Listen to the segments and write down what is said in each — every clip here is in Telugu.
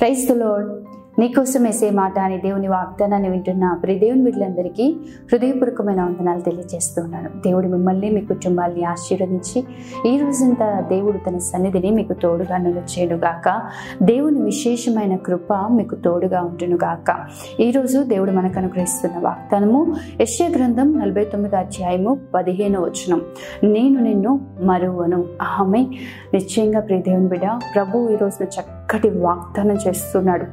Praise the lord. నీకోసం వేసే మాట అని దేవుని వాగ్దానాన్ని వింటున్న ప్రియ దేవుని బిడ్డలందరికీ హృదయపూర్వకమైన వందనాలు తెలియజేస్తున్నాను. దేవుడు మిమ్మల్ని మీ కుటుంబాన్ని ఆశీర్వదించి ఈ రోజంతా దేవుడు తన సన్నిధిని మీకు తోడుగా నిలిచేనుగాక. దేవుని విశేషమైన కృప మీకు తోడుగా ఉంటునుగాక. ఈరోజు దేవుడు మనకు అనుగ్రహిస్తున్న వాగ్దానము యెషయా గ్రంథం 49వ అధ్యాయము 15వ వచనం. నేను నిన్ను మరువను. ఆమేన్. నిశ్చయంగా ప్రియ దేవుని బిడ్డ, ప్రభు ఈరోజు చక్కటి వాగ్దానం చేస్తున్నాడు.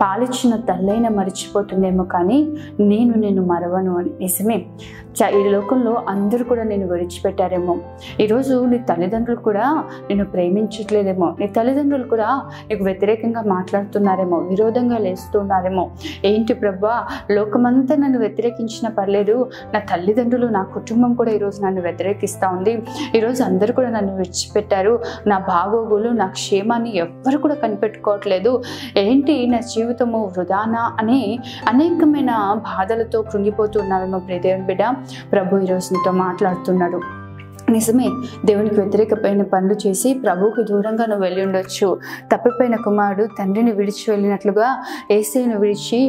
పాలిచ్చిన తల్లైన మరిచిపోతుందేమో కానీ నేను నిన్ను మరవను అని. నిజమే, ఈ లోకంలో అందరూ కూడా నేను విడిచిపెట్టారేమో. ఈరోజు నీ తల్లిదండ్రులు కూడా నిన్ను ప్రేమించట్లేదేమో. నీ తల్లిదండ్రులు కూడా నీకు వ్యతిరేకంగా మాట్లాడుతున్నారేమో, విరోధంగా లేస్తున్నారేమో. ఏంటి ప్రభా, లోకమంతా నన్ను వ్యతిరేకించినా పర్లేదు, నా తల్లిదండ్రులు నా కుటుంబం కూడా ఈరోజు నన్ను వ్యతిరేకిస్తూ ఉంది. ఈరోజు అందరూ కూడా నన్ను విడిచిపెట్టారు. నా బాగోగులు, నా క్షేమాన్ని ఎవ్వరు కూడా కనిపెట్టుకోవట్లేదు. ఏంటి నా జీవితము వృధానా అని అనేకమైన బాధలతో కృంగిపోతున్నారేమో. ప్రియ దేవుని బిడ్డ, ప్రభు ఈరోజు నీతో మాట్లాడుతున్నాడు. నిజమే, దేవునికి వ్యతిరేకమైన పనులు చేసి ప్రభువుకి దూరంగా నువ్వు వెళ్ళి ఉండొచ్చు. తప్పిపోయిన కుమారుడు తండ్రిని విడిచి వెళ్ళినట్లుగా యేసయ్యను విడిచి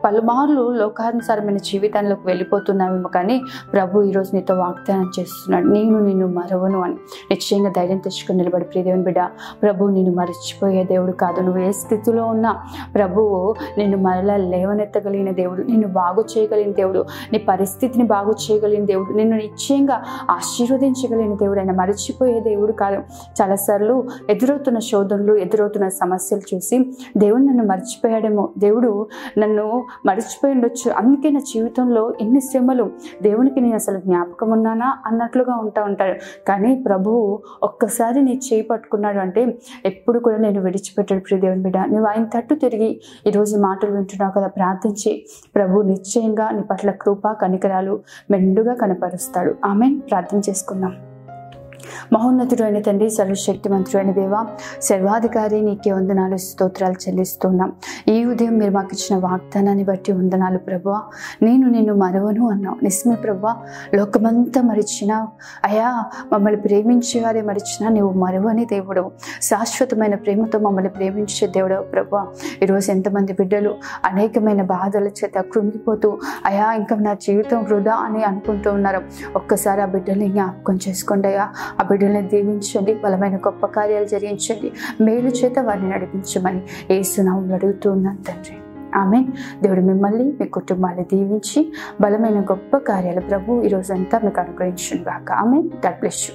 పలుమార్లు లోకానుసారమైన జీవితంలోకి వెళ్ళిపోతున్నావేమో. కానీ ప్రభు ఈరోజు నీతో వాగ్దానం చేస్తున్నాడు, నేను నిన్ను మరవను అని. నిశ్చయంగా ధైర్యం తెచ్చుకొని నిలబడి ప్రియ దేవుని బిడ్డ, ప్రభు నిన్ను మరిచిపోయే దేవుడు కాదు. నువ్వు ఏ స్థితిలో ఉన్నా ప్రభువు నిన్ను మరలా లేవనెత్తగలిగిన దేవుడు, నిన్ను బాగు చేయగలిగిన దేవుడు, నీ పరిస్థితిని బాగు చేయగలిగిన దేవుడు, నిన్ను నిశ్చయంగా ఆశీర్వదించగలిగిన దేవుడు. ఆయన మరిచిపోయే దేవుడు కాదు. చాలాసార్లు ఎదురవుతున్న శోధనలు, ఎదురవుతున్న సమస్యలు చూసి దేవుడు నన్ను మర్చిపోయాడేమో, దేవుడు నన్ను మర్చిపోయి ఉండొచ్చు, అందుకే నా జీవితంలో ఎన్ని శ్రమలు, దేవునికి నేను అసలు జ్ఞాపకం ఉన్నానా అన్నట్లుగా ఉంటాడు. కానీ ప్రభువు ఒక్కసారి నీ చేయి పట్టుకున్నాడు అంటే ఎప్పుడు కూడా నేను విడిచిపెట్టాడు. ప్రియ దేవుని బిడ్డ, నువ్వు ఆయన తట్టు తిరిగి ఈరోజు మాటలు వింటున్నావు కదా, ప్రార్థించి ప్రభు నిశ్చయంగా నీ పట్ల కృప కనికరాలు మెండుగా కనపరుస్తాడు. ఆమేన్. ప్రార్థన చేసుకుందాం. మహోన్నతుడు అయిన తండ్రి, సర్వశక్తిమంతుడు అయిన దేవ, సర్వాధికారి, నీకే వందనాలు స్తోత్రాలు చెల్లిస్తున్నాం. ఈ ఉదయం మీరు మాకు ఇచ్చిన వాగ్దానాన్ని బట్టి వందనాలు ప్రభువా. నేను నిన్ను మరవను అన్నావు. నిజమే ప్రభువా, లోకమంతా మరిచినా అయా, మమ్మల్ని ప్రేమించేవారే మరిచినా నువ్వు మరవని దేవుడు, శాశ్వతమైన ప్రేమతో మమ్మల్ని ప్రేమించే దేవుడు ప్రభువా. ఈరోజు ఎంతమంది బిడ్డలు అనేకమైన బాధల చేత కృంగిపోతూ అయా ఇంకా నా జీవితం వృధా అని అనుకుంటూ ఉన్నారు. ఒక్కసారి ఆ బిడ్డల్ని జ్ఞాపకం చేసుకోండి అయ్యా. ఆ బిడ్డల్ని దీవించండి, బలమైన గొప్ప కార్యాలు జరిగించండి, మేలు చేత వారిని నడిపించమని యేసు నామములో అడుగుతూ ఉన్నాను తండ్రి. ఆమేన్. దేవుడు మిమ్మల్ని, మీ కుటుంబాన్ని దీవించి బలమైన గొప్ప కార్యాలు ప్రభు ఈరోజంతా మీకు అనుగ్రహించును గాక. ఆమేన్. God bless you.